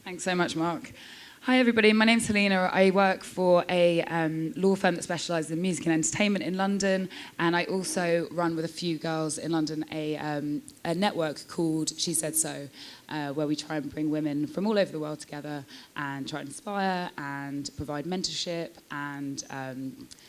Thanks so much, Mark. Hi, everybody. My name's Halina. I work for a law firm that specialises in music and entertainment in London, and I also run with a few girls in London a network called shesaid.so, where we try and bring women from all over the world together and try and inspire and provide mentorship and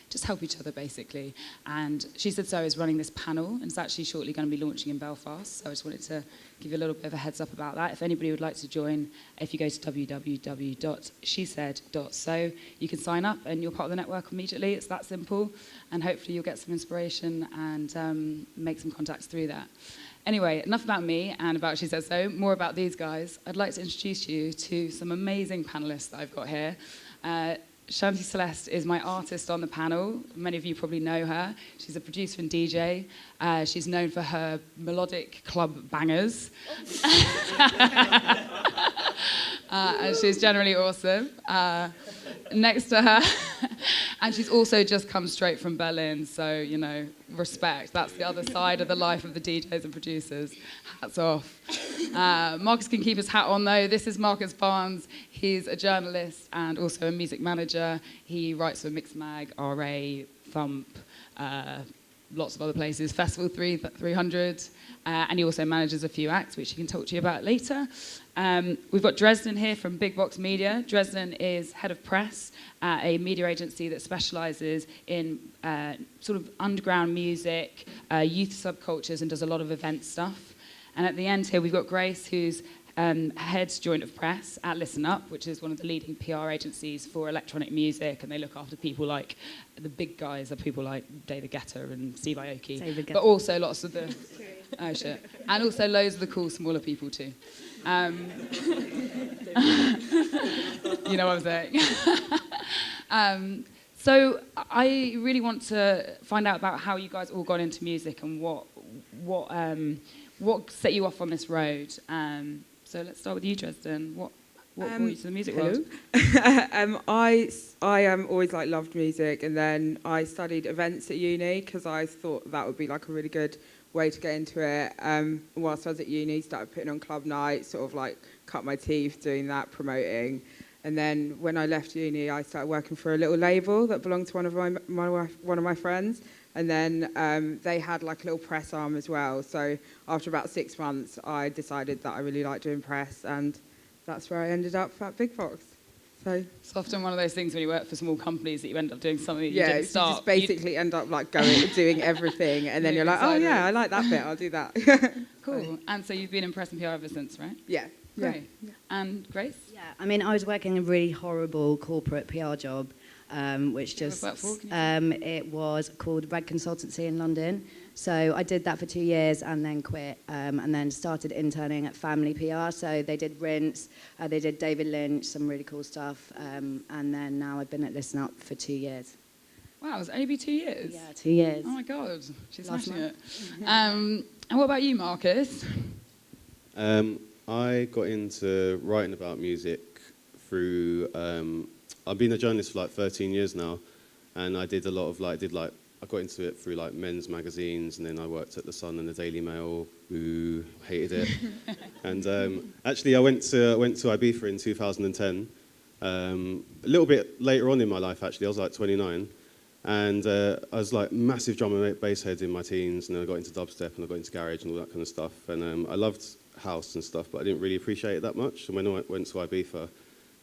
just help each other, basically. And shesaid.so is running this panel, and it's actually shortly going to be launching in Belfast, so I just wanted to give you a little bit of a heads up about that. If anybody would like to join, if you go to www.shesaid.so, you can sign up and you're part of the network immediately. It's that simple, and hopefully you'll get some inspiration and make some contacts through that. Anyway, enough about me and about shesaid.so, more about these guys. I'd like to introduce you to some amazing panelists that I've got here. Shanti Celeste is my artist on the panel. Many of you probably know her. She's a producer and DJ. She's known for her melodic club bangers. And she's generally awesome. Next to her, and she's also just come straight from Berlin, so, you know, respect. That's the other side of the life of the DJs and producers. Hats off. Marcus can keep his hat on, though. This is Marcus Barnes. He's a journalist and also a music manager. He writes for Mixmag, RA, Thump, lots of other places, Festival 300, and he also manages a few acts, which he can talk to you about later. We've got Dresden here from Big Box Media. Dresden is head of press at a media agency that specialises in sort of underground music, youth subcultures, and does a lot of event stuff. And at the end here, we've got Grace, who's head joint of press at Listen Up, which is one of the leading PR agencies for electronic music, and they look after people like the big guys, are people like David Guetta and Steve Aoki, but also lots of the oh shit, and also loads of the cool smaller people too. You know what I'm saying. So I really want to find out about how you guys all got into music and what set you off on this road. So let's start with you, Dresden. What brought you to the music world? I always loved music, and then I studied events at uni because I thought that would be like a really good way to get into it. Whilst I was at uni, started putting on club nights, sort of like cut my teeth doing that, promoting. And then when I left uni, I started working for a little label that belonged to one of my friends. And then they had like a little press arm as well. So after about 6 months, I decided that I really liked doing press, and that's where I ended up at Big Box. So it's often one of those things when you work for small companies that you end up doing something that you didn't start. You just basically end up like doing everything, and then you're like, oh yeah, I like that bit, I'll do that. Cool. And so you've been in press and PR ever since, right? Yeah. Great. Yeah. And Grace? Yeah, I mean, I was working a really horrible corporate PR job, which just, it was called Red Consultancy in London. So I did that for 2 years and then quit, and then started interning at Family PR. So they did Rinse, they did David Lynch, some really cool stuff, and then now I've been at Listen Up for 2 years. Wow, it's only been 2 years? Yeah, 2 years. Oh my God, she's smashing it. And what about you, Marcus? I got into writing about music through, I've been a journalist for like 13 years now, and I did a lot of I got into it through like men's magazines, and then I worked at The Sun and the Daily Mail, who hated it. And actually I went to Ibiza in 2010, a little bit later on in my life actually. I was like 29, and I was like massive drum and bass head in my teens, and then I got into dubstep and I got into garage and all that kind of stuff, and I loved house and stuff, but I didn't really appreciate it that much. And when I went to Ibiza,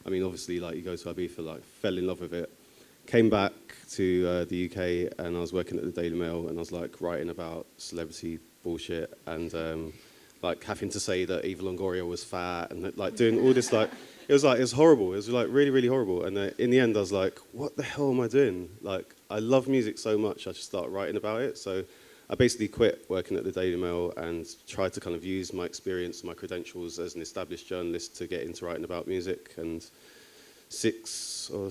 I mean, obviously, like, you go to Ibiza, fell in love with it. Came back to the UK, and I was working at the Daily Mail, and I was, writing about celebrity bullshit, and, having to say that Eva Longoria was fat, and, doing all this, it was horrible. It was, really, really horrible. And in the end, I was like, what the hell am I doing? I love music so much, I just started writing about it. So I basically quit working at the Daily Mail and tried to kind of use my experience and my credentials as an established journalist to get into writing about music. And 5 or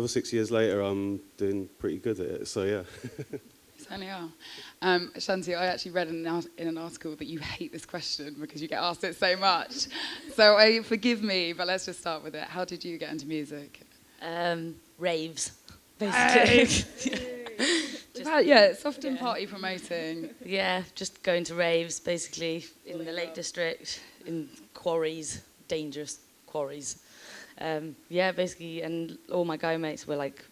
6 years later, I'm doing pretty good at it. So yeah. You certainly are. Shanti, I actually read in an article that you hate this question because you get asked it so much. So forgive me, but let's just start with it. How did you get into music? Raves, basically. It's often party promoting. Yeah, just going to raves, basically, in the Lake District, in quarries, dangerous quarries. Yeah, basically, and all my guy mates were like,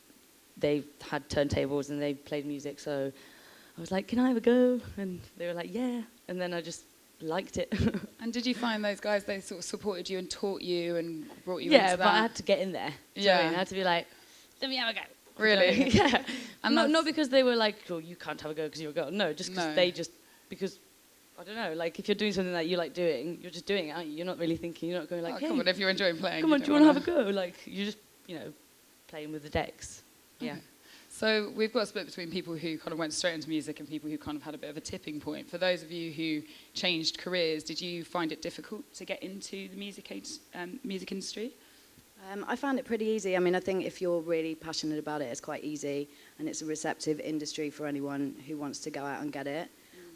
they had turntables and they played music, so I was like, can I have a go? And they were like, yeah, and then I just liked it. And did you find those guys, they sort of supported you and taught you and brought you into that? Yeah, but I had to get in there. Yeah. I had to be like, let me have a go. Really? Yeah. And not because they were like, oh, you can't have a go because you're a girl. No, just because because, I don't know, like if you're doing something that you like doing, you're just doing it, aren't you? You're not really thinking, you're not going like, hey, come on, if you're enjoying playing. Come on, do you want to have a go? Like, you're just, playing with the decks. Yeah. Okay. So we've got a split between people who kind of went straight into music and people who kind of had a bit of a tipping point. For those of you who changed careers, did you find it difficult to get into the music industry? I found it pretty easy. I mean, I think if you're really passionate about it, it's quite easy, and it's a receptive industry for anyone who wants to go out and get it.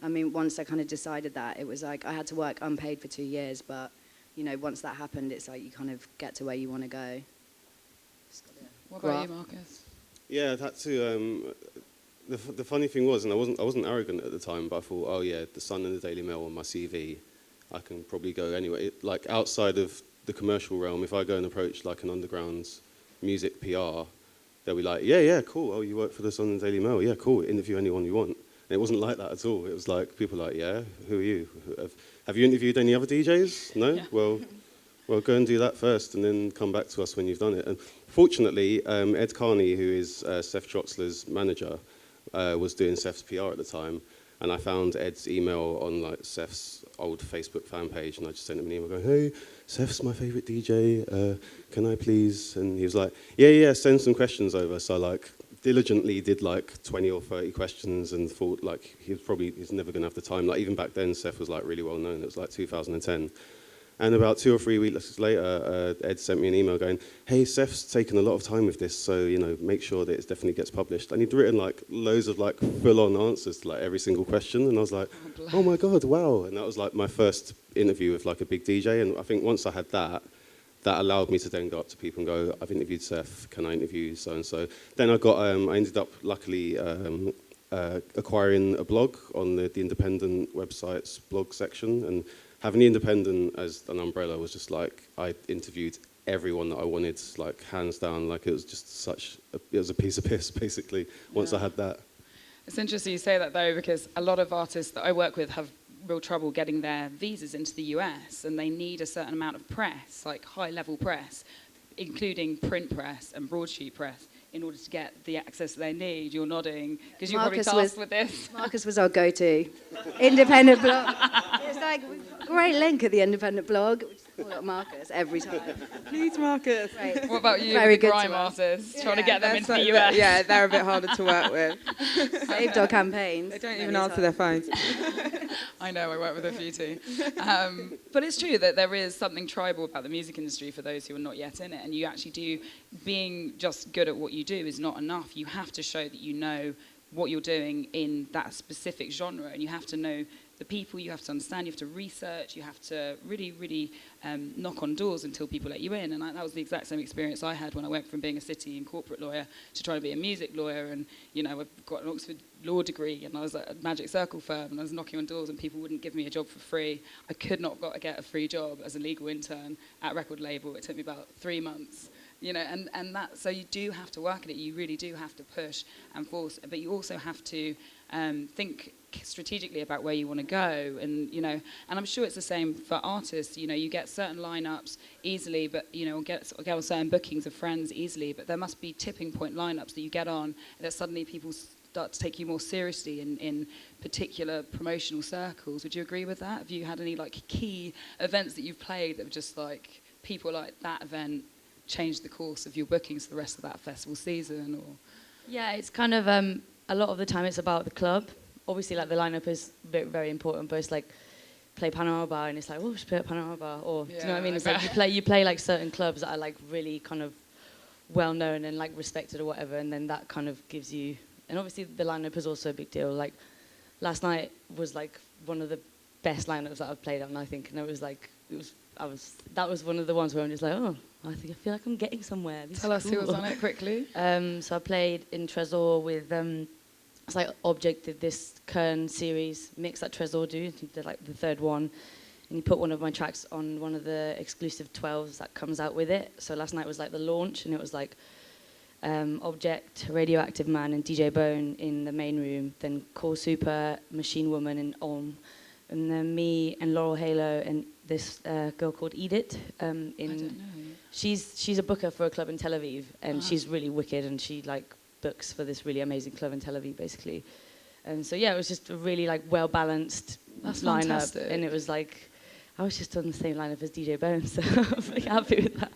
I mean, once I kind of decided that, it was like I had to work unpaid for 2 years, but, once that happened, it's like you kind of get to where you want to go. What about you, Marcus? Yeah, I'd had to. The funny thing was, and I wasn't arrogant at the time, but I thought, oh yeah, the Sun and the Daily Mail on my CV, I can probably go anyway. Like outside of the commercial realm, if I go and approach like an underground music PR, they'll be like, yeah, cool. Oh, you work for the Sun and Daily Mail? Yeah, cool. Interview anyone you want. And it wasn't like that at all. It was like people like, yeah, who are you? Have you interviewed any other DJs? No. Yeah. Well, go and do that first, and then come back to us when you've done it. And fortunately, Ed Carney, who is Seth Troxler's manager, was doing Seth's PR at the time, and I found Ed's email on like Seth's old Facebook fan page, and I just sent him an email going, "Hey, Seth's my favourite DJ. Can I please?" And he was like, "Yeah, send some questions over." So I like diligently did like 20 or 30 questions, and thought like he's never going to have the time. Like even back then, Seth was like really well known. It was like 2010. And about 2 or 3 weeks later, Ed sent me an email going, "Hey, Seth's taken a lot of time with this, so make sure that it definitely gets published." And he'd written like loads of like full-on answers to like every single question, and I was like, "Oh my god, wow!" And that was like my first interview with like a big DJ. And I think once I had that allowed me to then go up to people and go, "I've interviewed Seth. Can I interview so and so?" Then I ended up luckily acquiring a blog on the Independent website's blog section, and having the Independent as an umbrella was just like, I interviewed everyone that I wanted, like hands down. Like it was just it was a piece of piss basically once I had that. It's interesting you say that though, because a lot of artists that I work with have real trouble getting their visas into the US, and they need a certain amount of press, like high level press, including print press and broadsheet press, in order to get the access they need. You're nodding, because you're probably tasked with this. Marcus was our go-to independent blog. It's like, great link at the independent blog. We just call it Marcus every time. Please, Marcus. Right. What about you, Very with the good grime artists, trying to get them into the US? Yeah, they're a bit harder to work with. Saved our campaigns. They don't even answer their phones. I know, I work with a few too. But it's true that there is something tribal about the music industry for those who are not yet in it, and you actually do, being just good at what you do is not enough. You have to show that you know what you're doing in that specific genre, and you have to know the people, you have to understand, you have to research, you have to really, really knock on doors until people let you in. And that was the exact same experience I had when I went from being a city and corporate lawyer to trying to be a music lawyer. And, I've got an Oxford law degree, and I was at a Magic Circle firm, and I was knocking on doors, and people wouldn't give me a job for free. I could not get a free job as a legal intern at a record label. It took me about 3 months. And that, so you do have to work at it. You really do have to push and force, but you also have to think strategically about where you want to go, and I'm sure it's the same for artists. You get certain lineups easily, but get on certain bookings of friends easily, but there must be tipping point lineups that you get on, and that suddenly people start to take you more seriously in particular promotional circles. Would you agree with that? Have you had any like key events that you've played that were just like people like that event changed the course of your bookings for the rest of that festival season? Or yeah, it's kind of a lot of the time it's about the club. Obviously, like the lineup is very, very important, but it's like play Panorama Bar, and it's like, oh, just play at Panorama Bar, or do you know what I mean? It's like you play like certain clubs that are like really kind of well known and like respected or whatever, and then that kind of gives you. And obviously, the lineup is also a big deal. Like last night was like one of the best lineups that I've played on, I think, and that was one of the ones where I'm just like, oh, I feel like I'm getting somewhere. Tell us who was on it quickly. So I played in Trésor with. It's like Object did this Kern series mix that Trésor do. He did like the third one, and he put one of my tracks on one of the exclusive 12s that comes out with it. So last night was like the launch, and it was like Object, Radioactive Man, and DJ Bone in the main room, then Core Super, Machine Woman, and Olm, and then me and Laurel Halo and this girl called Edith. I don't know. She's a booker for a club in Tel Aviv, and she's really wicked, and she like books for this really amazing club in Tel Aviv, basically. And so yeah, it was just a really like well balanced lineup, fantastic. and it was like I was just on the same lineup as DJ Bone, so I'm really happy with that.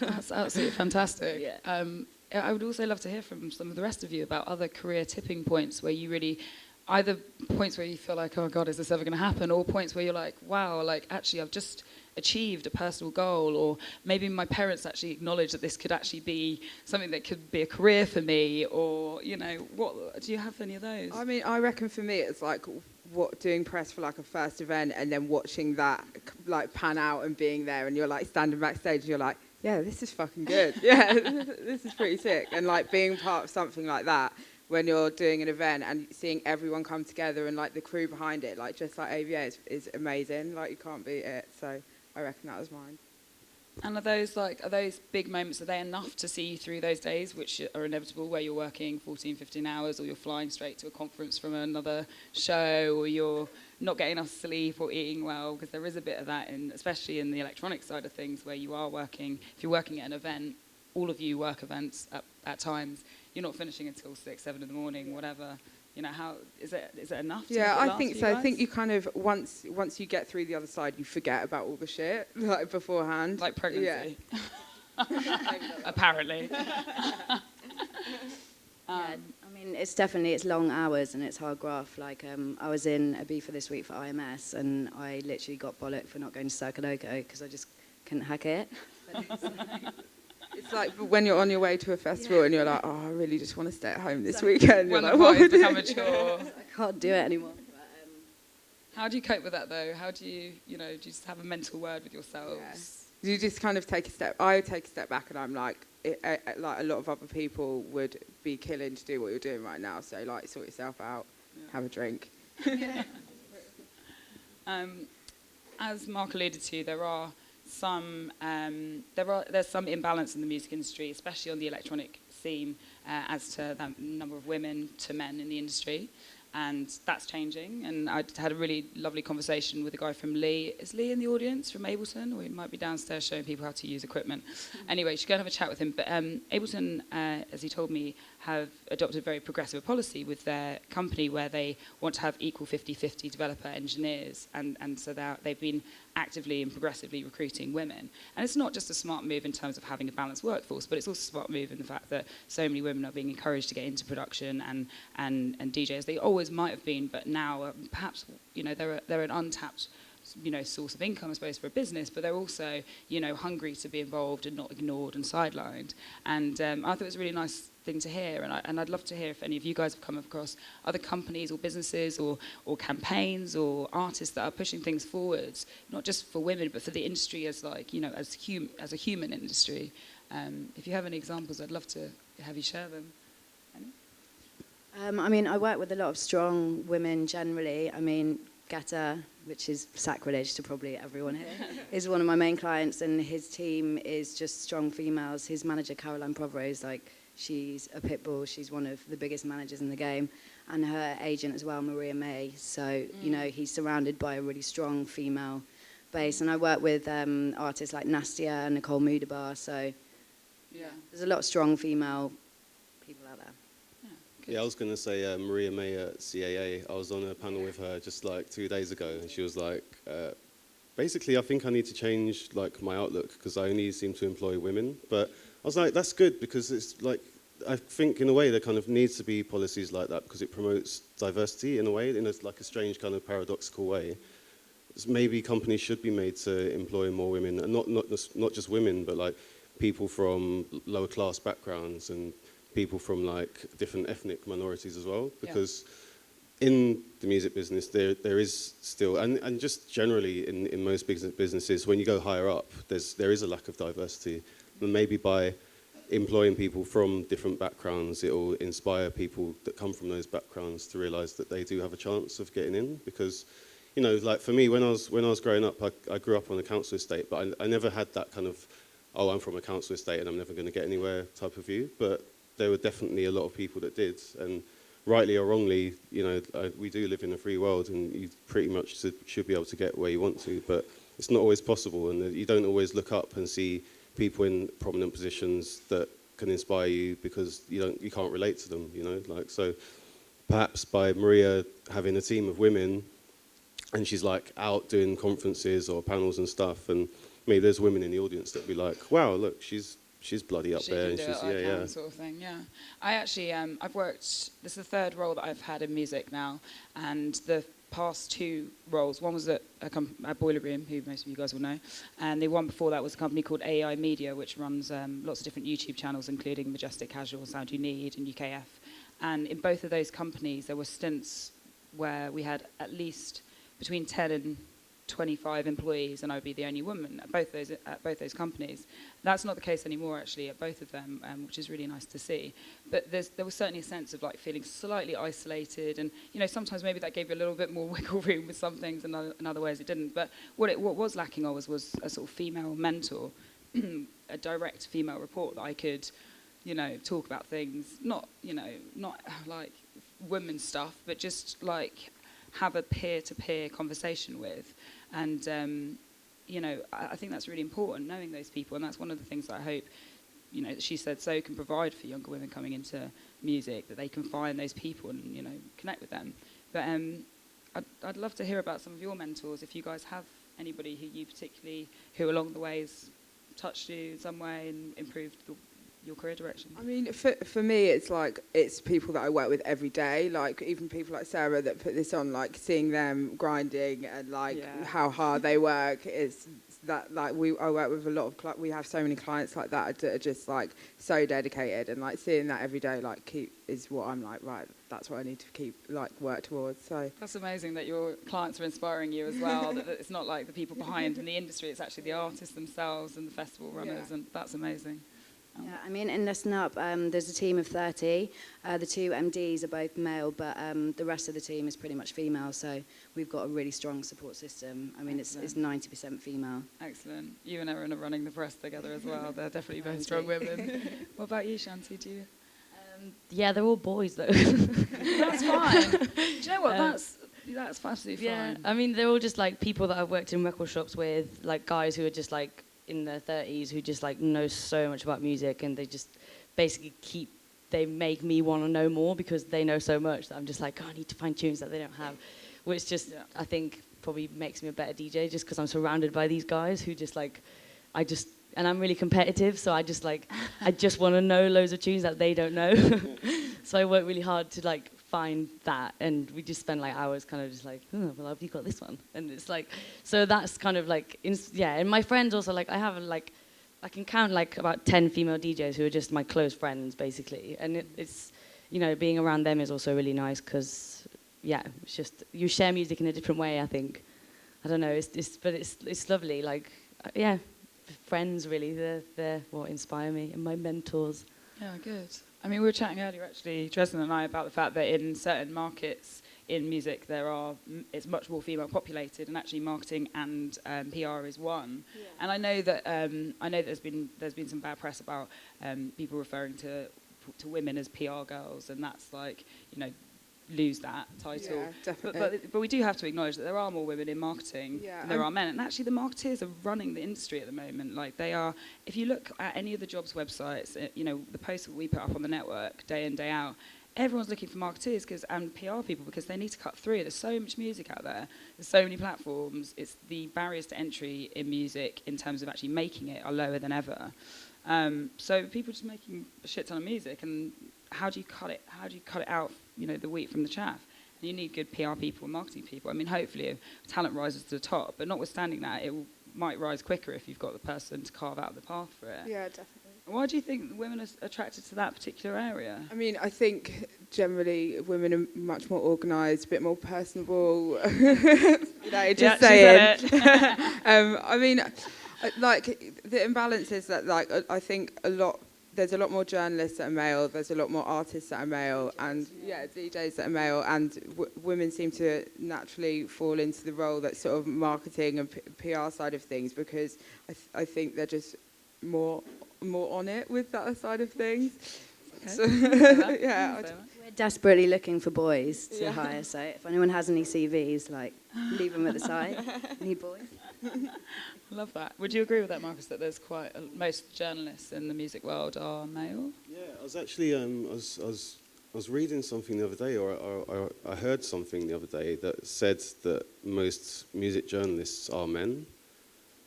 That's absolutely fantastic. Yeah. I would also love to hear from some of the rest of you about other career tipping points where you really, either points where you feel like, oh God, is this ever going to happen? Or points where you're like, wow, like actually I've just achieved a personal goal, or maybe my parents actually acknowledge that this could actually be something that could be a career for me, or, you know, what, do you have any of those? I mean, I reckon for me it's like doing press for like a first event and then watching that like pan out and being there, and you're like standing backstage and you're like, yeah, this is fucking good. Yeah, this is pretty sick. And like being part of something like that when you're doing an event and seeing everyone come together and like the crew behind it, like just like AVA is amazing. Like you can't beat it. So I reckon that was mine. And are those big moments, are they enough to see you through those days, which are inevitable, where you're working 14, 15 hours, or you're flying straight to a conference from another show, or you're not getting enough sleep or eating well? Because there is a bit of that, especially in the electronic side of things, where you are working, if you're working at an event, all of you work events at times, you're not finishing until 6, 7 in the morning, whatever. You know, how is it enough to Yeah, make it I last think for so. you I guys? think you kind of once you get through the other side, you forget about all the shit like beforehand. Like pregnancy. Yeah. Apparently. Yeah, I mean, it's long hours and it's hard graft. Like, I was in Ibiza this week for IMS, and I literally got bollocked for not going to Circo Loco because I just couldn't hack it. It's like when you're on your way to a festival and you're like, oh, I really just want to stay at home this weekend. When You're the like, what boys would become I a do? chore. I can't do it anymore. How do you cope with that, though? How do you, do you just have a mental word with yourselves? You just kind of take a step. I take a step back and I'm like, like a lot of other people would be killing to do what you're doing right now. So like, sort yourself out, have a drink. As Mark alluded to, there's some imbalance in the music industry, especially on the electronic scene, as to the number of women to men in the industry. And that's changing. And I had a really lovely conversation with a guy from Lee. Is Lee in the audience from Ableton? Or he might be downstairs showing people how to use equipment. Anyway, you should go and have a chat with him. But Ableton, as he told me, have adopted a very progressive policy with their company where they want to have equal 50-50 developer engineers. And so they've been actively and progressively recruiting women. And it's not just a smart move in terms of having a balanced workforce, but it's also a smart move in the fact that so many women are being encouraged to get into production and DJs. They always might have been, but now perhaps they're an untapped source of income, I suppose, for a business, but they're also hungry to be involved and not ignored and sidelined. And I thought it was a really nice thing to hear, and I'd love to hear if any of you guys have come across other companies or businesses or campaigns or artists that are pushing things forwards, not just for women but for the industry as as a human industry. If you have any examples, I'd love to have you share them. I mean, I work with a lot of strong women generally. I mean, Gata, which is sacrilege to probably everyone here, is one of my main clients, and his team is just strong females. His manager, Caroline Provero's, she's a pit bull. She's one of the biggest managers in the game, and her agent as well, Maria May. So, he's surrounded by a really strong female base. And I work with artists like Nastia and Nicole Mudabar. So, there's a lot of strong female people out there. Yeah, I was going to say Maria May at CAA. I was on a panel with her just 2 days ago, and she was like, basically, I think I need to change my outlook because I only seem to employ women. But I was like, that's good because it's I think in a way there kind of needs to be policies like that because it promotes diversity in a way, in a strange kind of paradoxical way. Maybe companies should be made to employ more women, and not just women, but people from lower class backgrounds and people from different ethnic minorities as well, because in the music business there is still, and just generally in most businesses, when you go higher up, there is a lack of diversity. And maybe by employing people from different backgrounds, it will inspire people that come from those backgrounds to realise that they do have a chance of getting in, because you know, like for me, when I was growing up, I grew up on a council estate, but I never had that kind of, oh, I'm from a council estate and I'm never going to get anywhere type of view. But there were definitely a lot of people that did, and rightly or wrongly, you know, we do live in a free world, and you pretty much should be able to get where you want to, but it's not always possible, and you don't always look up and see people in prominent positions that can inspire you because you can't relate to them, you know, like, so perhaps by Maria having a team of women and she's like out doing conferences or panels and stuff, and maybe there's women in the audience that be like, wow, look, she's bloody up there, and she's sort of thing. Yeah, I actually I've worked. This is the third role that I've had in music now, and the past two roles. One was at Boiler Room, who most of you guys will know, and the one before that was a company called AI Media, which runs lots of different YouTube channels, including Majestic Casual, Sound You Need, and UKF. And in both of those companies, there were stints where we had at least between 10 and 25 employees, and I would be the only woman at both those companies. That's not the case anymore, actually, at both of them, which is really nice to see. But there was certainly a sense of like feeling slightly isolated, and you know, sometimes maybe that gave you a little bit more wiggle room with some things, and in other ways it didn't. But what was lacking always was a sort of female mentor, a direct female report that I could, you know, talk about things, not like women stuff, but just like have a peer-to-peer conversation with. And, you know, I think that's really important, knowing those people. And that's one of the things that I hope, you know, that shesaid.so can provide for younger women coming into music, that they can find those people and, you know, connect with them. But I'd love to hear about some of your mentors, if you guys have anybody who along the way has touched you in some way and improved your career direction. I mean, for me, it's people that I work with every day, like even people like Sarah that put this on, like seeing them grinding and like how hard they work is that, like, I work with a lot of we have so many clients like that are just like so dedicated, and like seeing that every day is what I'm like, right, that's what I need to keep work towards. So that's amazing that your clients are inspiring you as well, that it's not like the people behind in the industry, it's actually the artists themselves and the festival runners, and that's amazing. Yeah, I mean, in Listen Up, there's a team of 30. The two MDs are both male, but the rest of the team is pretty much female, so we've got a really strong support system. I mean, it's 90% female. Excellent. You and Erin are running the press together as well. They're definitely both strong women. What about you, Shanti? Do you? Yeah, they're all boys, though. That's fine. Do you know what? That's absolutely fine. I mean, they're all just like people that I've worked in record shops with, like guys who are just like in their 30s who just like know so much about music, and they just basically they make me want to know more because they know so much that I'm just like, oh, I need to find tunes that they don't have, which just I think probably makes me a better DJ, just because I'm surrounded by these guys who just like, and I'm really competitive, so I just want to know loads of tunes that they don't know. So I work really hard to like find that, and we just spend like hours kind of just like, oh, well, have you got this one? And it's like, so that's kind of like, and my friends also, like, I can count like about 10 female DJs who are just my close friends, basically. And it's, you know, being around them is also really nice because, it's just, you share music in a different way, I think. I don't know, it's lovely, like, friends really, they're what inspire me, and my mentors. Yeah, good. I mean, we were chatting earlier, actually, Dresden and I, about the fact that in certain markets in music, it's much more female populated, and actually marketing and PR is one. Yeah. And I know that there's been some bad press about people referring to women as PR girls, and that's like, you know, lose that title. Yeah, definitely. But we do have to acknowledge that there are more women in marketing than there are men. And actually the marketeers are running the industry at the moment. Like they are, if you look at any of the jobs websites, you know, the posts that we put up on the network day in, day out, everyone's looking for marketeers and PR people because they need to cut through. There's so much music out there. There's so many platforms. It's the barriers to entry in music in terms of actually making it are lower than ever. So people just making a shit ton of music, and how do you cut it? How do you cut it out, you know, the wheat from the chaff? And you need good PR people and marketing people. I mean, hopefully if talent rises to the top, but notwithstanding that, might rise quicker if you've got the person to carve out the path for it. Yeah, definitely. Why do you think women are attracted to that particular area? I mean, I think generally women are much more organised, a bit more personable. You know, just saying. I mean, like the imbalance is that, like, I think a lot there's a lot more journalists that are male, there's a lot more artists that are male, and DJs that are male, and women seem to naturally fall into the role that's sort of marketing and PR side of things, because I think they're just more on it with that side of things. Okay. So, yeah. We're desperately looking for boys to hire, so if anyone has any CVs, like, leave them at the side. Need boys. Love that. Would you agree with that, Marcus, that there's most journalists in the music world are male? Yeah, I was actually, I was reading something the other day, or I heard something the other day that said that most music journalists are men.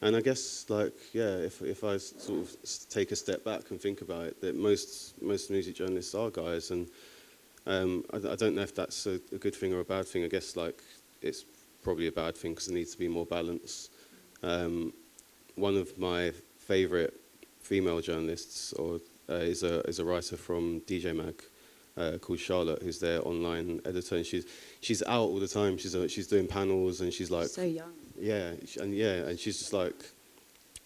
And I guess, like, yeah, if I sort of take a step back and think about it, that most music journalists are guys, and I don't know if that's a good thing or a bad thing. I guess, like, it's probably a bad thing because there needs to be more balance. One of my favourite female journalists is a writer from DJ Mag called Charlotte, who's their online editor, and she's out all the time. She's doing panels, and she's like so young. Yeah, and she's just like,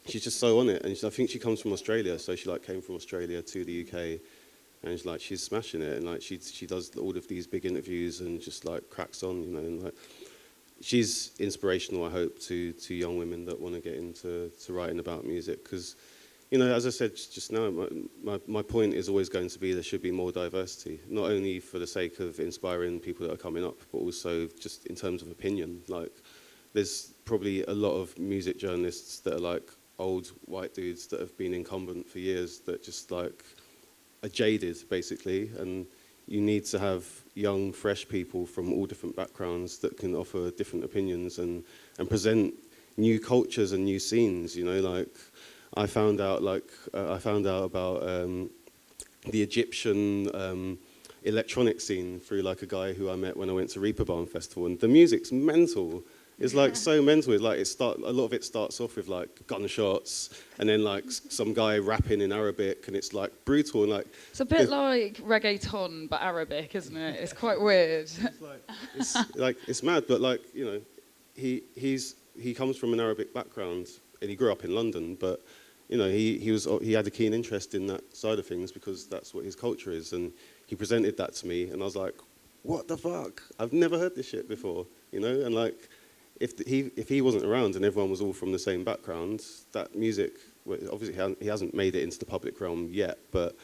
she's just so on it, and I think she comes from Australia, so she like came from Australia to the UK, and she's smashing it, and like she does all of these big interviews and just like cracks on, you know, and like she's inspirational, I hope, to young women that want to get into writing about music, because, you know, as I said just now, my point is always going to be there should be more diversity, not only for the sake of inspiring people that are coming up, but also just in terms of opinion. Like, there's probably a lot of music journalists that are like old white dudes that have been incumbent for years that just like are jaded, basically, and you need to have young, fresh people from all different backgrounds that can offer different opinions and present new cultures and new scenes, you know. Like, I found out about the Egyptian electronic scene through like a guy who I met when I went to Reeperbahn Festival, and the music's mental. It's like so mental. It's like a lot of it starts off with like gunshots, and then like some guy rapping in Arabic, and it's like brutal and like. It's a bit like reggaeton but Arabic, isn't it? It's quite weird. It's mad, but like, you know, he comes from an Arabic background and he grew up in London, but you know he had a keen interest in that side of things because that's what his culture is, and he presented that to me, and I was like, what the fuck? I've never heard this shit before, you know, and like. If he wasn't around and everyone was all from the same background, that music, well, obviously he hasn't made it into the public realm yet, but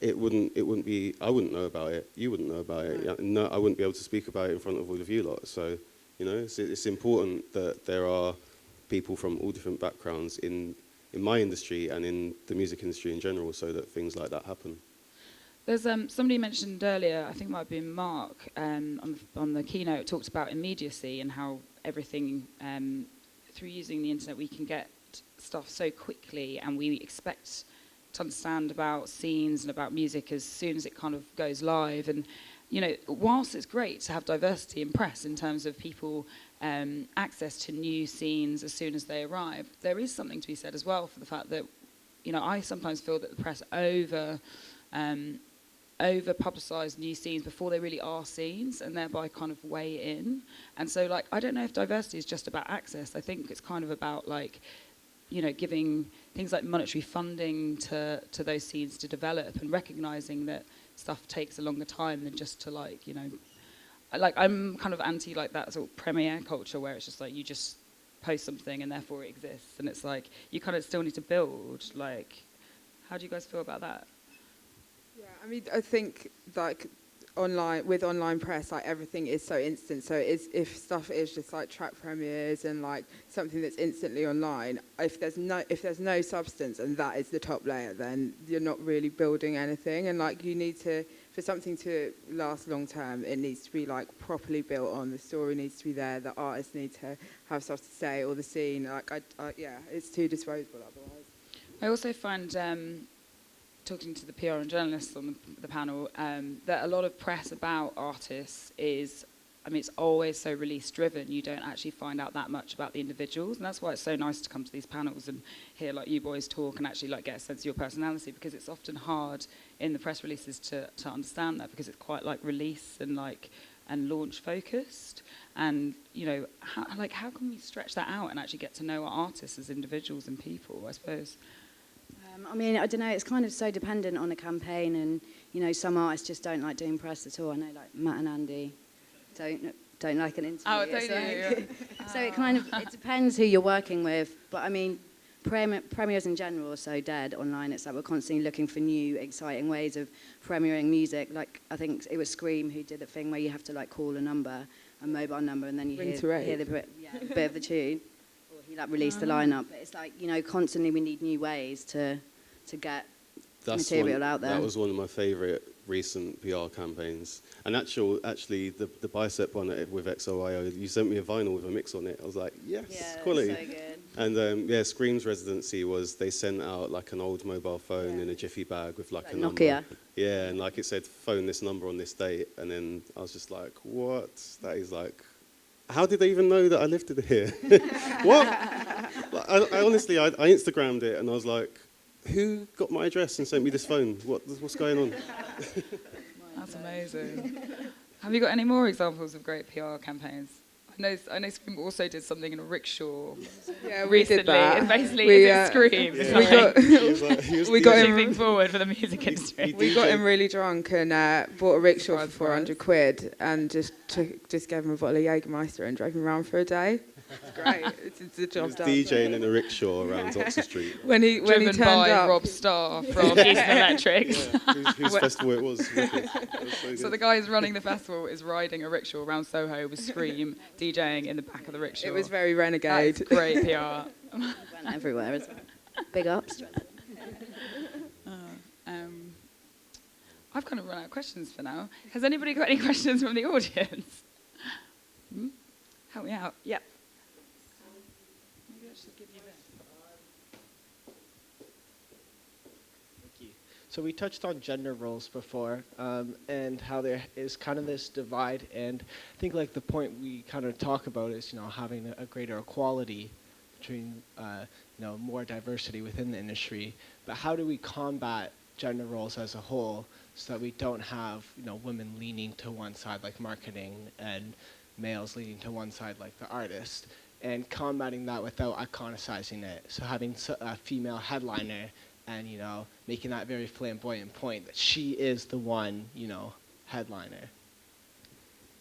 it wouldn't be. I wouldn't know about it. You wouldn't know about it. No, I wouldn't be able to speak about it in front of all of you lot. So, you know, it's important that there are people from all different backgrounds in my industry and in the music industry in general, so that things like that happen. There's somebody mentioned earlier, I think it might have been Mark, on the keynote, talked about immediacy and how everything, through using the internet, we can get stuff so quickly, and we expect to understand about scenes and about music as soon as it kind of goes live. And, you know, whilst it's great to have diversity in press in terms of people access to new scenes as soon as they arrive, there is something to be said as well for the fact that, you know, I sometimes feel that the press over-publicise new scenes before they really are scenes, and thereby kind of weigh in. And so, like, I don't know if diversity is just about access. I think it's kind of about, like, you know, giving things like monetary funding to those scenes to develop, and recognising that stuff takes a longer time than just to, like, you know, like, I'm kind of anti, like, that sort of premiere culture where it's just like you just post something and therefore it exists, and it's like you kind of still need to build. Like, how do you guys feel about that? Yeah, I mean, I think like online press, like everything is so instant. So if stuff is just like track premieres and like something that's instantly online, if there's no substance and that is the top layer, then you're not really building anything. And like you need to, for something to last long term, it needs to be like properly built on. The story needs to be there. The artists need to have stuff to say, or the scene. Like yeah, it's too disposable otherwise. I also find, talking to the PR and journalists on the panel, that a lot of press about artists is, I mean, it's always so release driven. You don't actually find out that much about the individuals, and that's why it's so nice to come to these panels and hear like you boys talk and actually like get a sense of your personality, because it's often hard in the press releases to understand that, because it's quite like release and like and launch focused. And you know, how can we stretch that out and actually get to know our artists as individuals and people, I suppose. I mean, I don't know, it's kind of so dependent on the campaign, and, you know, some artists just don't like doing press at all. I know, like, Matt and Andy don't like an interview. Oh, don't you? So it depends who you're working with. But, I mean, premieres in general are so dead online. It's like we're constantly looking for new, exciting ways of premiering music. Like, I think it was Scream who did the thing where you have to, like, call a mobile number, and then you hear the bit of the tune. Or he, like, released the lineup. But it's like, you know, constantly we need new ways to get material out there. That was one of my favourite recent PR campaigns. And actually, the Bicep one with XOIO, you sent me a vinyl with a mix on it. I was like, yes, quality. So good. And Scream's residency was they sent out like an old mobile phone in a jiffy bag with like a number. Nokia. Yeah, and like it said, phone this number on this date. And then I was just like, what? That is like, how did they even know that I lived here? What? Like, I honestly, I Instagrammed it and I was like, who got my address and sent me this phone? What's going on? That's amazing. Have you got any more examples of great PR campaigns? I know Scream also did something in a rickshaw. Yeah, we recently. did that. And basically, is it Scream? Yeah. We got him moving forward for the music industry. We got him really drunk and bought a rickshaw for 400 quid and just gave him a bottle of Jägermeister and drove him around for a day. It's great. It's a job done. DJing in a rickshaw around Oxford Street. When he Driven turned by up, Rob Starr from Eastern Electrics. Yeah, whose festival it was. So the guy who's running the festival is riding a rickshaw around Soho with Scream DJing in the back of the rickshaw. it was very renegade. That's great PR. Went everywhere as well. Big ups. I've kind of run out of questions for now. Has anybody got any questions from the audience? Help me out. Yep. Maybe I should give you this. Thank you. So we touched on gender roles before, and how there is kind of this divide, and I think like the point we kind of talk about is, you know, having a greater equality between, you know, more diversity within the industry. But how do we combat gender roles as a whole so that we don't have, you know, women leaning to one side like marketing and males leaning to one side like the artist, and combating that without iconicizing it? So having a female headliner and, you know, making that very flamboyant point that she is the one, you know, headliner.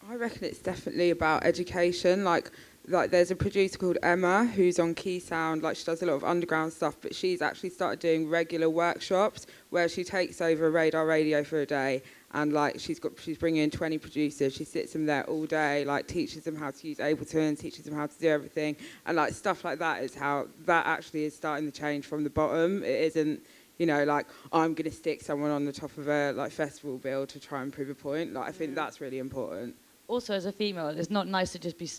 I reckon it's definitely about education. Like there's a producer called Emma who's on Key Sound. Like, she does a lot of underground stuff, but she's actually started doing regular workshops where she takes over Radar Radio for a day, and like she's bringing in 20 producers. She sits them there all day, like teaches them how to use Ableton, teaches them how to do everything, and like stuff like that is how that actually is starting the change from the bottom. It isn't, you know, like, I'm going to stick someone on the top of a like festival bill to try and prove a point. Like, I think that's really important. Also, as a female, it's not nice to just be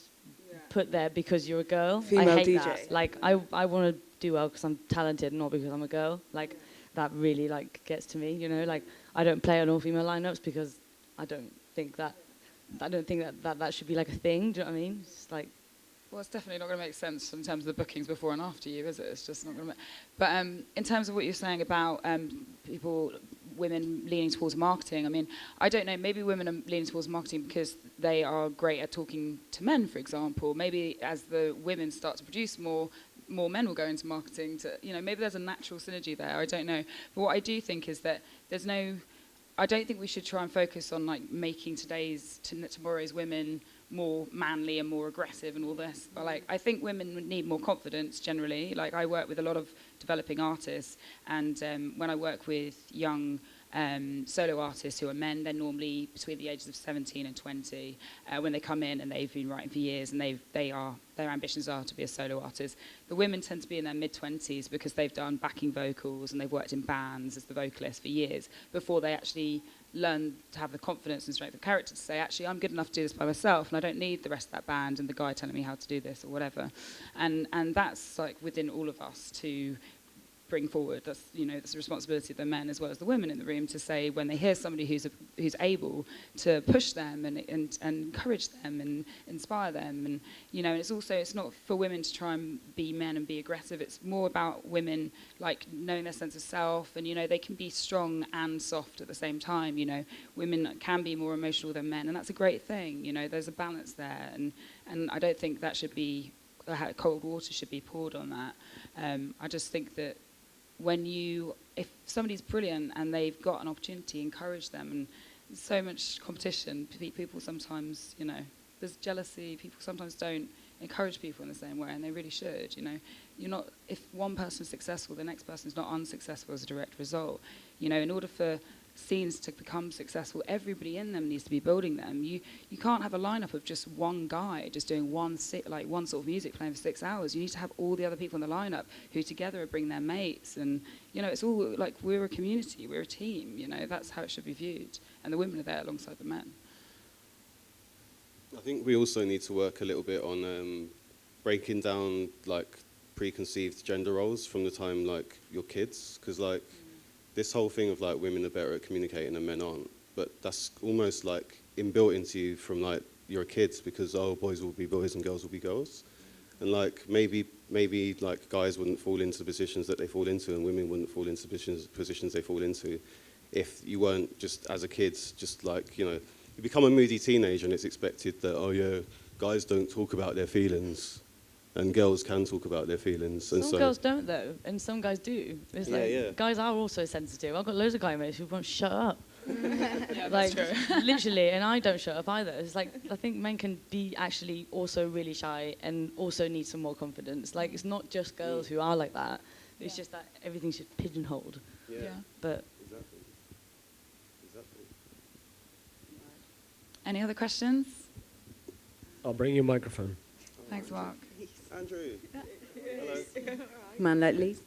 put there because you're a girl. Female I hate DJ. that. Like, I want to do well because I'm talented, not because I'm a girl. Like, that really like gets to me, you know. Like, I don't play on all female lineups because I don't think that should be like a thing. Do you know what I mean? It's just like, well, it's definitely not going to make sense in terms of the bookings before and after you, is it? It's just not going to make... But in terms of what you're saying about women leaning towards marketing, I mean, I don't know, maybe women are leaning towards marketing because they are great at talking to men, for example. Maybe as the women start to produce more men will go into marketing to, you know, maybe there's a natural synergy there, I don't know. But what I do think is that I don't think we should try and focus on like making tomorrow's women more manly and more aggressive and all this. But like, I think women need more confidence generally. Like, I work with a lot of developing artists, and when I work with young solo artists who are men, they're normally between the ages of 17 and 20 when they come in, and they've been writing for years, and their ambitions are to be a solo artist. The women tend to be in their mid-20s because they've done backing vocals and they've worked in bands as the vocalist for years before they actually learn to have the confidence and strength of character to say, actually, I'm good enough to do this by myself, and I don't need the rest of that band and the guy telling me how to do this or whatever. And that's like within all of us to bring forward. That's, you know, it's the responsibility of the men as well as the women in the room to say, when they hear somebody who's able, to push them and encourage them and inspire them. And, you know, it's not for women to try and be men and be aggressive. It's more about women like knowing their sense of self, and, you know, they can be strong and soft at the same time. You know, women can be more emotional than men, and that's a great thing. You know, there's a balance there, and I don't think that should be cold water should be poured on that. I just think that if somebody's brilliant and they've got an opportunity, encourage them. And there's so much competition. People sometimes, there's jealousy. People sometimes don't encourage people in the same way, and they really should. If one person is successful, the next person is not unsuccessful as a direct result. In order for scenes to become successful, everybody in them needs to be building them. You can't have a lineup of just one guy just doing one sort of music playing for 6 hours. You need to have all the other people in the lineup who together bring their mates, and it's all like we're a community, we're a team. That's how it should be viewed, and the women are there alongside the men. I think we also need to work a little bit on breaking down like preconceived gender roles from the time like you're kids, because like this whole thing of like women are better at communicating and men aren't, but that's almost like inbuilt into you from like you're a kid, because boys will be boys and girls will be girls, and like maybe like guys wouldn't fall into the positions that they fall into, and women wouldn't fall into positions they fall into if you weren't just as a kid just like you become a moody teenager and it's expected that guys don't talk about their feelings and girls can talk about their feelings. And some girls don't though, and some guys do. It's guys are also sensitive. I've got loads of guy mates who won't shut up. Yeah, that's true. Literally, and I don't shut up either. It's like I think men can be actually also really shy and also need some more confidence. Like it's not just girls who are like that. It's just that everything's just pigeonholed. Yeah. But exactly. Any other questions? I'll bring you a microphone. Thanks, Mark. Andrew. Hello. Man like least.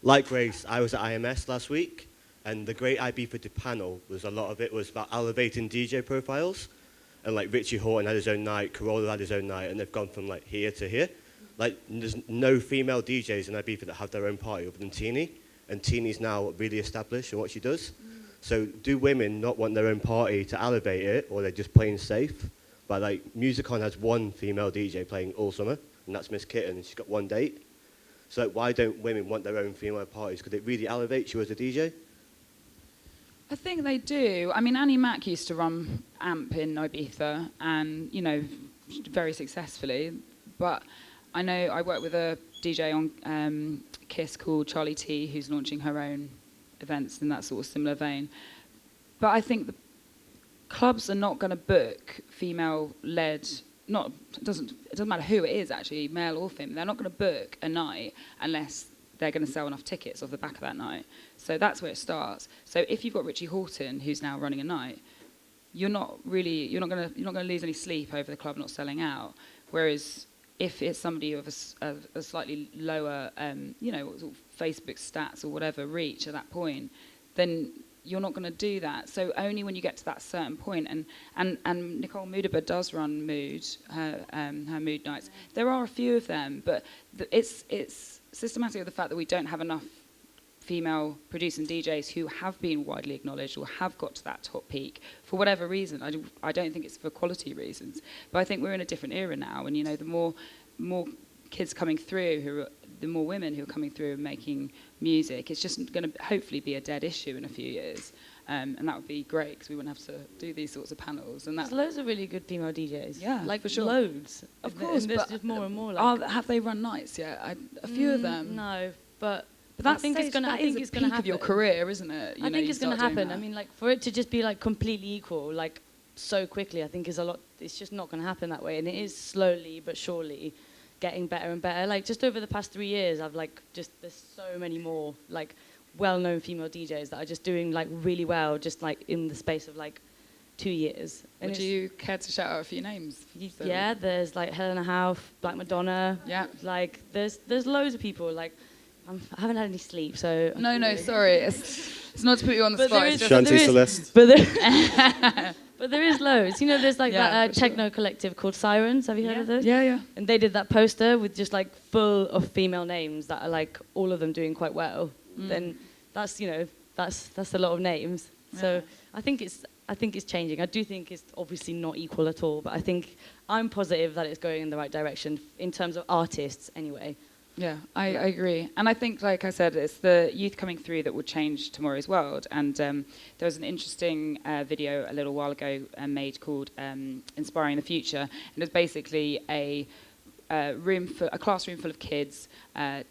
Like Grace, I was at IMS last week, and the great Ibiza panel was a lot of it was about elevating DJ profiles, and like Richie Hawtin had his own night, Corolla had his own night, and they've gone from like here to here. Like there's no female DJs in Ibiza that have their own party other than Teenie, and Teenie's now really established in what she does. So do women not want their own party to elevate it, or they're just playing safe? But like Musicon has one female DJ playing all summer, and that's Miss Kitten, and she's got one date. So like, why don't women want their own female parties? Because it really elevates you as a DJ? I think they do. I mean, Annie Mac used to run AMP in Ibiza, and very successfully. But I know I work with a DJ on Kiss called Charlie T, who's launching her own events in that sort of similar vein. But I think the clubs are not going to book female-led. It doesn't matter who it is actually, male or female. They're not going to book a night unless they're going to sell enough tickets off the back of that night. So that's where it starts. So if you've got Richie Hawtin who's now running a night, you're not going to lose any sleep over the club not selling out. Whereas if it's somebody of a slightly lower, Facebook stats or whatever reach at that point, then you're not going to do that. So only when you get to that certain point, and Nicole Mudaber does run Mood, her Mood nights. There are a few of them, but it's systematic of the fact that we don't have enough female producing DJs who have been widely acknowledged or have got to that top peak for whatever reason. I don't think it's for quality reasons, but I think we're in a different era now, and the more kids coming through, the more women who are coming through and making music, it's just going to hopefully be a dead issue in a few years, and that would be great because we wouldn't have to do these sorts of panels. And there's loads of really good female DJs. Yeah, like for sure. Loads. Of course, there's but just more and more. Have they run nights yet? A few of them. No, but I think it's going to happen. Of your career, isn't it? I think it's going to happen. I mean, like for it to just be like completely equal, like so quickly, I think is a lot. It's just not going to happen that way, and it is slowly but surely getting better and better. Like just over the past 3 years, there's so many more like well-known female DJs that are just doing like really well, just like in the space of like 2 years. Would you care to shout out a few names? Yeah, there's like Helena Hauff, Black Madonna. Yeah, like there's loads of people. Like I haven't had any sleep, so no, sorry, it's not to put you on the spot. Shanti Celeste. But there is loads. There's like that techno collective called Sirens. Have you heard of those? Yeah. And they did that poster with just like full of female names that are like all of them doing quite well. Then that's a lot of names. Yeah. So I think it's changing. I do think it's obviously not equal at all, but I'm positive that it's going in the right direction in terms of artists anyway. Yeah, I agree. And I think, like I said, it's the youth coming through that will change tomorrow's world. And there was an interesting video a little while ago made called Inspiring the Future. And it was basically a classroom full of kids,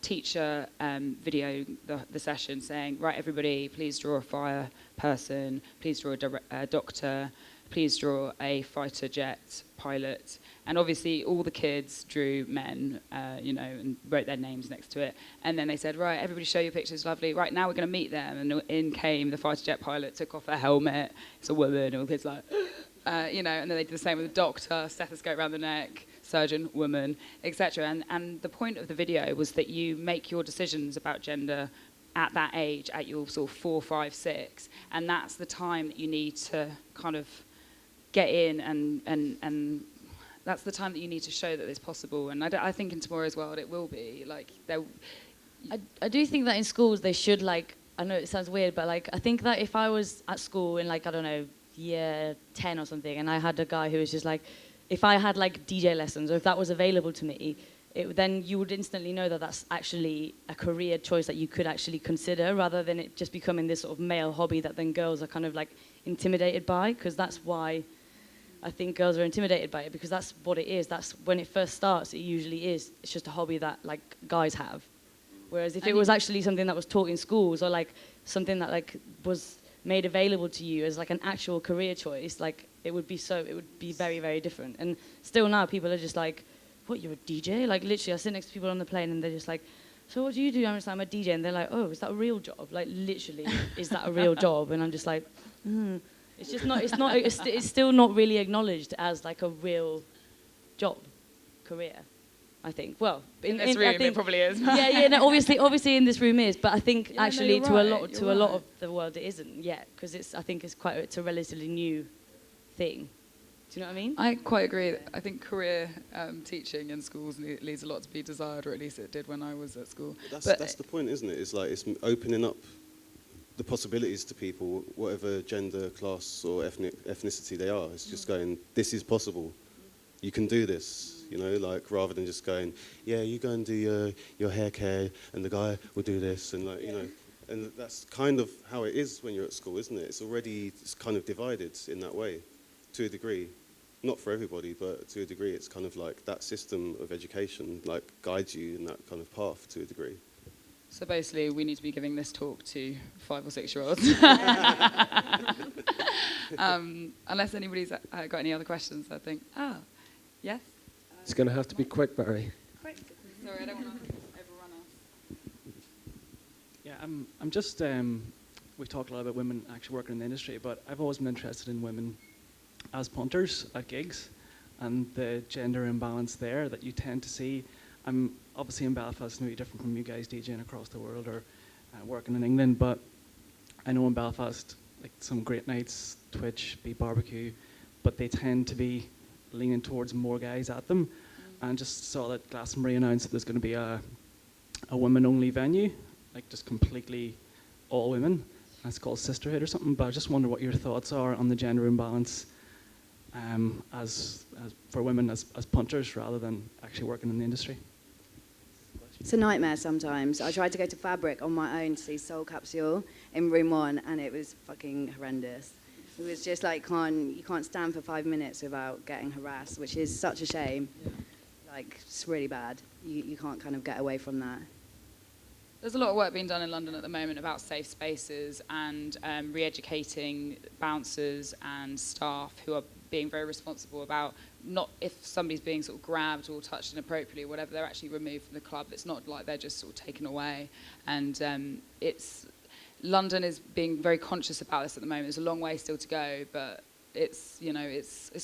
teacher video the session saying, right, everybody, please draw a fire person, please draw a doctor, please draw a fighter jet pilot. And obviously all the kids drew men, and wrote their names next to it. And then they said, right, everybody show your pictures, lovely. Right, now we're going to meet them. And in came the fighter jet pilot, took off her helmet. It's a woman, and all the kids like, and then they did the same with the doctor, stethoscope around the neck, surgeon, woman, etc. And the point of the video was that you make your decisions about gender at that age, at your sort of 4, 5, 6. And that's the time that you need to kind of get in and that's the time that you need to show that it's possible. And I think in tomorrow's world it will be. Like, I do think that in schools they should, like, I know it sounds weird, but like I think that if I was at school in, like, I don't know, year 10 or something, and I had a guy who was just like, if I had like DJ lessons or if that was available to me, then you would instantly know that that's actually a career choice that you could actually consider, rather than it just becoming this sort of male hobby that then girls are kind of like intimidated by, because that's why I think girls are intimidated by it, because that's what it is. That's when it first starts, it usually is. It's just a hobby that like guys have. Whereas if it was actually something that was taught in schools, or like something that like was made available to you as like an actual career choice, like it would be very, very different. And still now people are just like, what, you're a DJ? Like literally I sit next to people on the plane and they're just like, so what do you do? I'm a DJ. And they're like, oh, is that a real job? Like literally, is that a real job? And I'm just like, It's just not. It's still not really acknowledged as like a real job, career. I think. Well, in this room, it probably is. No, obviously, in this room is. But I think actually, to a lot of the world, it isn't yet, because I think it's a relatively new thing. Do you know what I mean? I quite agree. I think career teaching in schools leaves a lot to be desired, or at least it did when I was at school. That's the point, isn't it? It's like it's opening up the possibilities to people, whatever gender, class, or ethnicity they are. It's just going, this is possible. You can do this, like rather than just going, yeah, you go and do your hair care, and the guy will do this, and and that's kind of how it is when you're at school, isn't it? It's kind of divided in that way, to a degree. Not for everybody, but to a degree, it's kind of like that system of education like guides you in that kind of path to a degree. So basically, we need to be giving this talk to 5 or 6-year-olds. Unless anybody's got any other questions, I think. Yes? It's going to have to be quick, Barry. Quick. Sorry, I don't want to overrun us. Yeah, I'm just, we've talked a lot about women actually working in the industry, but I've always been interested in women as punters at gigs and the gender imbalance there that you tend to see. I'm obviously in Belfast, maybe different from you guys DJing across the world or working in England, but I know in Belfast, like some great nights, Twitch, Beat Barbecue, but they tend to be leaning towards more guys at them. And just saw that Glastonbury announced that there's going to be a women-only venue, like just completely all women. And it's called Sisterhood or something, but I just wonder what your thoughts are on the gender imbalance as for women as punters rather than actually working in the industry. It's a nightmare sometimes. I tried to go to Fabric on my own to see Soul Capsule in room 1, and it was fucking horrendous. It was just like, you can't stand for 5 minutes without getting harassed, which is such a shame. Yeah. Like, it's really bad. You can't kind of get away from that. There's a lot of work being done in London at the moment about safe spaces and re-educating bouncers and staff who are being very responsible about not if somebody's being sort of grabbed or touched inappropriately or whatever, they're actually removed from the club. It's not like they're just sort of taken away. And London is being very conscious about this at the moment. There's a long way still to go, but it's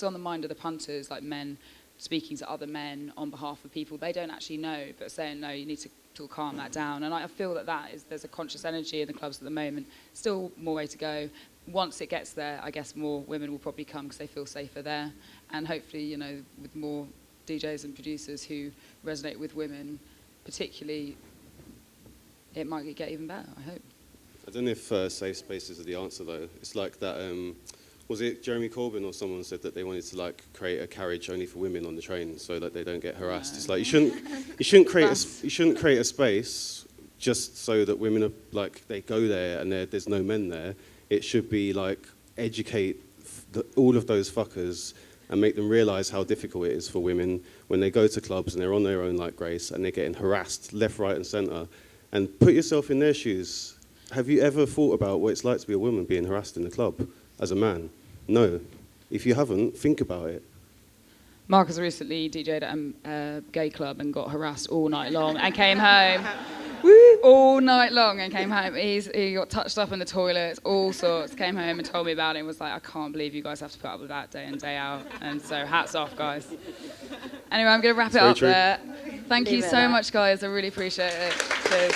on the mind of the punters, like men speaking to other men on behalf of people they don't actually know, but saying, no, you need to calm that down. And I feel there's a conscious energy in the clubs at the moment. Still more way to go. Once it gets there, I guess more women will probably come because they feel safer there. And hopefully, with more DJs and producers who resonate with women, particularly, it might get even better, I hope. I don't know if safe spaces are the answer, though. It's like that, was it Jeremy Corbyn or someone said that they wanted to create a carriage only for women on the train so that they don't get harassed. No. It's like you shouldn't create a space just so that women are they go there and there's no men there. It should be educate all of those fuckers and make them realise how difficult it is for women when they go to clubs and they're on their own like Grace and they're getting harassed left, right and centre. And put yourself in their shoes. Have you ever thought about what it's like to be a woman being harassed in the club as a man? No. If you haven't, think about it. Marcus recently DJ'd at a gay club and got harassed all night long and came home. All night long and came home. He got touched up in the toilets, all sorts. Came home and told me about it and was like, I can't believe you guys have to put up with that day in, day out. And so hats off, guys. Anyway, I'm going to wrap it up there. Thank you so much, guys. I really appreciate it. Cheers.